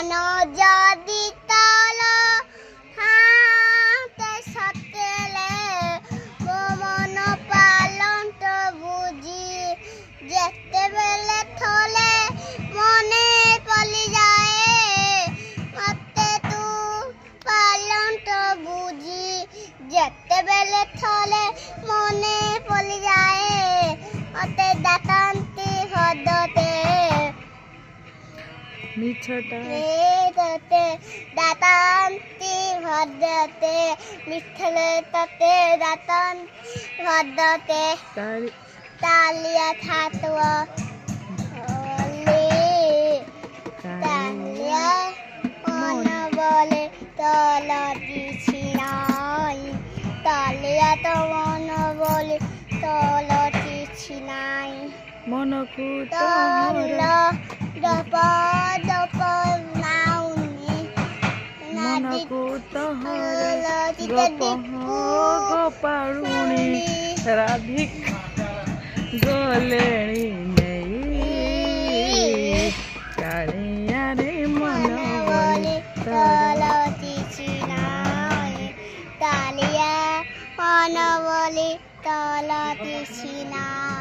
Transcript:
মন যদি তল হাতে সতেলে ମୋ ମନ ପାଲନ୍ତ ବୁଝି ଯେତେବେଳେ ଥଲେ ମନେ ପଲିଯାଏ ମତେ ତୁ ପାଲନ୍ତ ବୁଝି ଯେତେବେଳେ ଥଲେ ମନେ ପଲିଯାଏ ମତେ ଡାକନ୍ତି ହଦତେ ମିଛଟା ତତେ ଡାକନ୍ତି ହଦତେ ମିଠଲେ ତତେ ଡାକନ୍ତି ହଦତେ ତାଲିଆ ଖାତୁଅ তালিয়া মন বলে তল দিছি নাই তালিয়া তো মন বলে তল দিছি নাই মনକୁ তল দপ দপ নাউনি মনକୁ ତହର ଗୋପାଳୁଣି ରାଧିକା ଗଲେଣି ନେଇ କାଳିଆରେ ମନ ବଳି ତଲ ଦିଛି নাই তালিয়া মন বলে তল দিছি নাই